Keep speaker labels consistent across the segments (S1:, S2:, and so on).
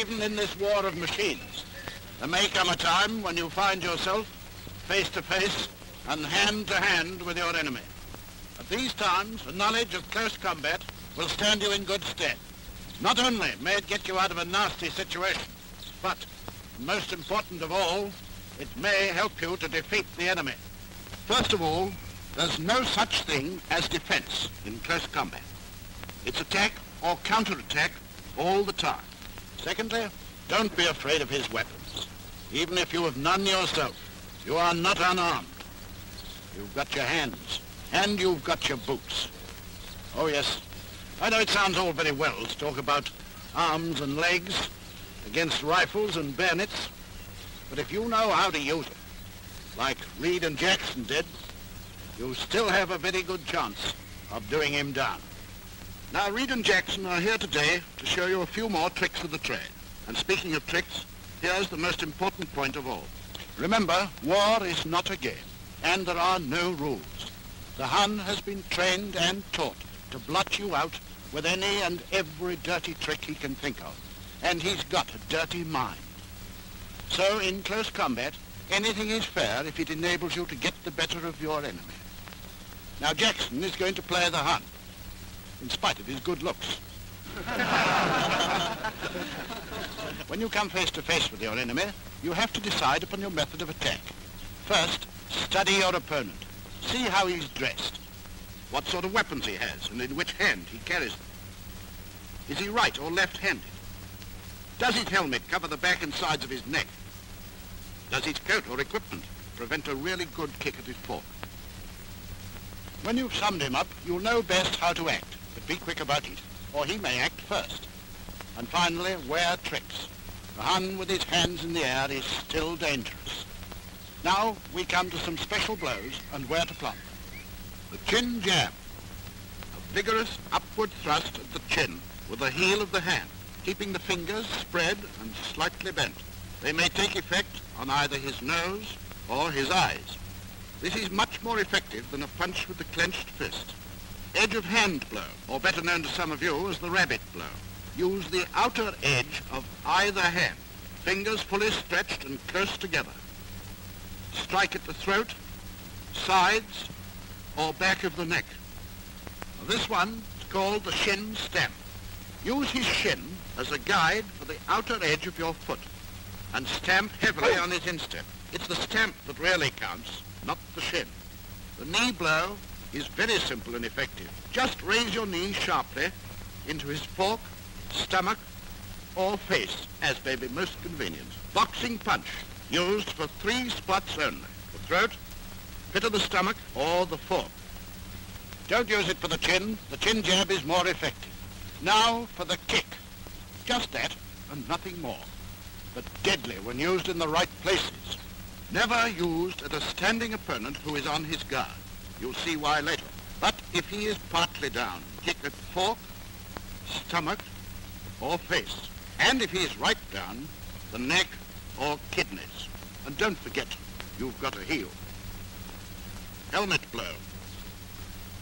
S1: even in this war of machines, there may come a time when you find yourself face to face and hand to hand with your enemy. At these times, the knowledge of close combat will stand you in good stead. Not only may it get you out of a nasty situation, but, most important of all, it may help you to defeat the enemy. First of all, there's no such thing as defense in close combat. It's attack or counterattack all the time. Secondly, don't be afraid of his weapons. Even if you have none yourself, you are not unarmed. You've got your hands, and you've got your boots. Oh yes, I know it sounds all very well to talk about arms and legs against rifles and bayonets, but if you know how to use them, like Reed and Jackson did, you still have a very good chance of doing him down. Now, Reed and Jackson are here today to show you a few more tricks of the trade. And speaking of tricks, here's the most important point of all. Remember, war is not a game, and there are no rules. The Hun has been trained and taught to blot you out with any and every dirty trick he can think of, and he's got a dirty mind. So, in close combat, anything is fair if it enables you to get the better of your enemy. Now, Jackson is going to play the Hun, in spite of his good looks. When you come face to face with your enemy, you have to decide upon your method of attack. First, study your opponent. See how he's dressed, what sort of weapons he has, and in which hand he carries them. Is he right or left-handed? Does his helmet cover the back and sides of his neck? Does his coat or equipment prevent a really good kick at his fork? When you've summed him up, you'll know best how to act. But be quick about it, or he may act first. And finally, wear tricks. The Hun with his hands in the air is still dangerous. Now we come to some special blows and where to plump. The chin jab. A vigorous upward thrust at the chin with the heel of the hand, keeping the fingers spread and slightly bent. They may take effect on either his nose or his eyes. This is much more effective than a punch with the clenched fist. Edge of hand blow, or better known to some of you as the rabbit blow. Use the outer edge of either hand, fingers fully stretched and close together. Strike at the throat, sides, or back of the neck. This one is called the shin stamp. Use his shin as a guide for the outer edge of your foot and stamp heavily on his instep. It's the stamp that really counts, not the shin. The knee blow is very simple and effective. Just raise your knee sharply into his fork, stomach, or face, as may be most convenient. Boxing punch, used for 3 spots only: the throat, pit of the stomach, or the fork. Don't use it for the chin. The chin jab is more effective. Now for the kick. Just that and nothing more, but deadly when used in the right places. Never used at a standing opponent who is on his guard. You'll see why later. But if he is partly down, kick at fork, stomach, or face. And if he is right down, the neck or kidneys. And don't forget, you've got a heel. Helmet blow.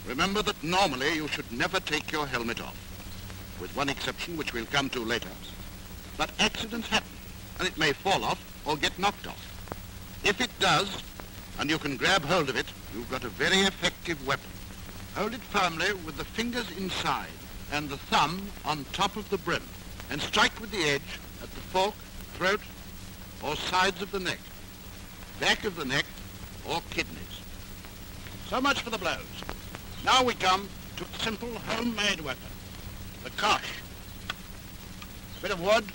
S1: Remember that normally you should never take your helmet off, with one exception which we'll come to later. But accidents happen, and it may fall off or get knocked off. If it does, and you can grab hold of it, you've got a very effective weapon. Hold it firmly with the fingers inside and the thumb on top of the brim, and strike with the edge at the fork, throat, or sides of the neck, back of the neck, or kidneys. So much for the blows. Now we come to a simple homemade weapon, the kosh. A bit of wood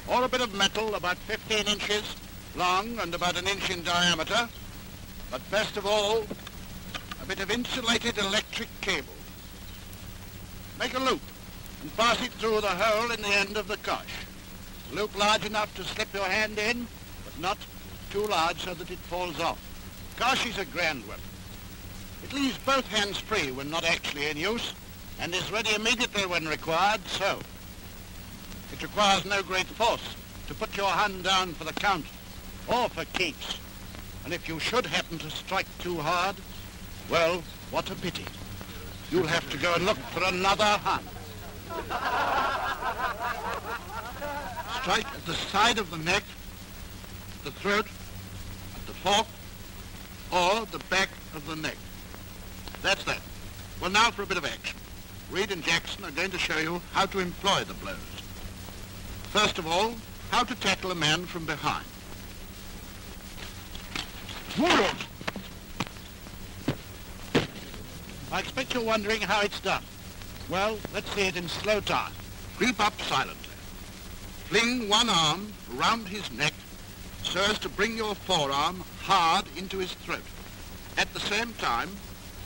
S1: or a bit of metal about 15 inches long and about 1 inch in diameter, but best of all, a bit of insulated electric cable. Make a loop and pass it through the hole in the end of the kosh. A loop large enough to slip your hand in, but not too large so that it falls off. Kosh is a grand weapon. It leaves both hands free when not actually in use, and is ready immediately when required, so. It requires no great force to put your Hun down for the count, or for keeps. And if you should happen to strike too hard, well, what a pity. You'll have to go and look for another Hun. Strike at the side of the neck, the throat, at the fork, or the back of the neck. That's that. Well, now for a bit of action. Reed and Jackson are going to show you how to employ the blows. First of all, how to tackle a man from behind. I expect you're wondering how it's done. Well, let's see it in slow time. Creep up silently. Fling one arm around his neck so as to bring your forearm hard into his throat. At the same time,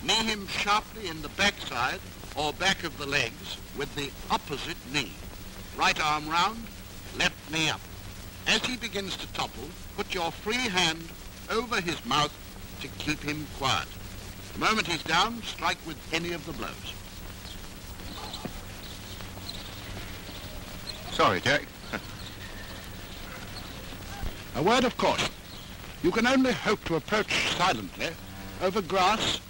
S1: knee him sharply in the backside or back of the legs with the opposite knee. Right arm round, left knee up. As he begins to topple, put your free hand over his mouth to keep him quiet. The moment he's down, strike with any of the blows.
S2: Sorry, Jack.
S1: A word of caution. You can only hope to approach silently over grass,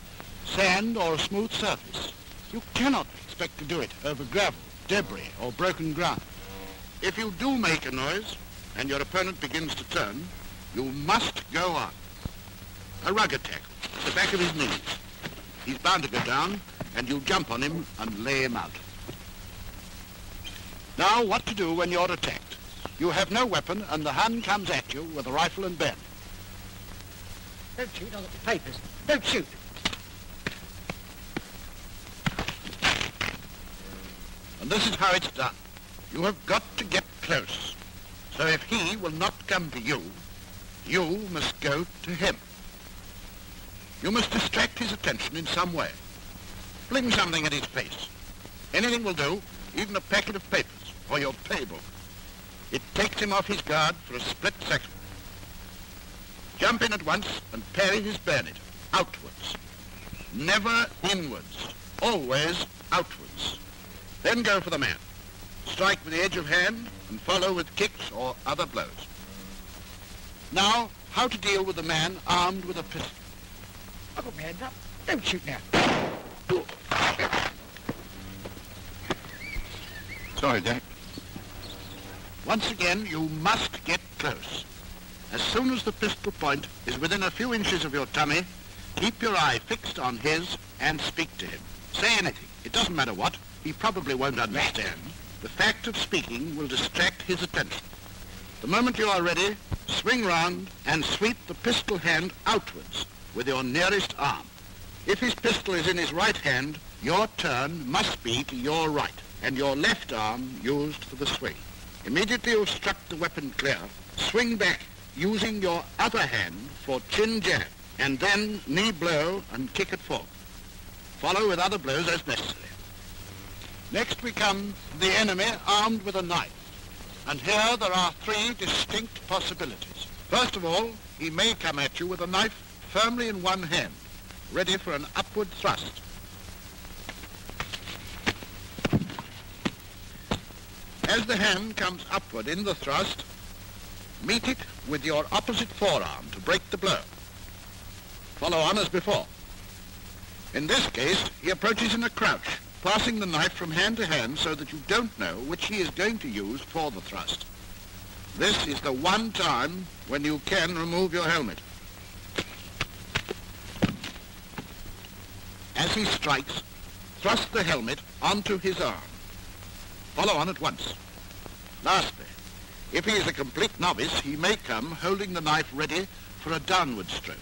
S1: sand, or a smooth surface. You cannot expect to do it over gravel, debris, or broken ground. If you do make a noise, and your opponent begins to turn, you must go on. A rugged tackle, at the back of his knees. He's bound to go down, and you jump on him and lay him out. Now, what to do when you're attacked? You have no weapon, and the Hun comes at you with a rifle and bayonet.
S3: Don't shoot, I've got the papers. Don't shoot.
S1: And this is how it's done. You have got to get close. So if he will not come to you, you must go to him. You must distract his attention in some way. Fling something at his face. Anything will do, even a packet of papers or your pay book. It takes him off his guard for a split second. Jump in at once and parry his bayonet, outwards. Never inwards, always outwards. Then go for the man. Strike with the edge of hand and follow with kicks or other blows. Now, how to deal with a man armed with a pistol.
S3: I've got my hands up. Don't shoot now.
S2: Sorry, Jack.
S1: Once again, you must get close. As soon as the pistol point is within a few inches of your tummy, keep your eye fixed on his and speak to him. Say anything. It doesn't matter what. He probably won't understand. The fact of speaking will distract his attention. The moment you are ready, swing round and sweep the pistol hand outwards with your nearest arm. If his pistol is in his right hand, your turn must be to your right, and your left arm used for the swing. Immediately you've struck the weapon clear, swing back using your other hand for chin jab, and then knee blow and kick at fork. Follow with other blows as necessary. Next we come to the enemy armed with a knife. And here there are three distinct possibilities. First of all, he may come at you with a knife firmly in one hand, ready for an upward thrust. As the hand comes upward in the thrust, meet it with your opposite forearm to break the blow. Follow on as before. In this case, he approaches in a crouch, passing the knife from hand to hand so that you don't know which he is going to use for the thrust. This is the one time when you can remove your helmet. As he strikes, thrust the helmet onto his arm. Follow on at once. Lastly, if he is a complete novice, he may come holding the knife ready for a downward stroke.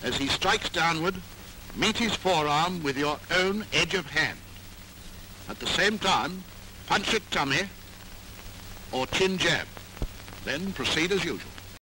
S1: As he strikes downward, meet his forearm with your own edge of hand. At the same time, punch at tummy or chin jab. Then proceed as usual.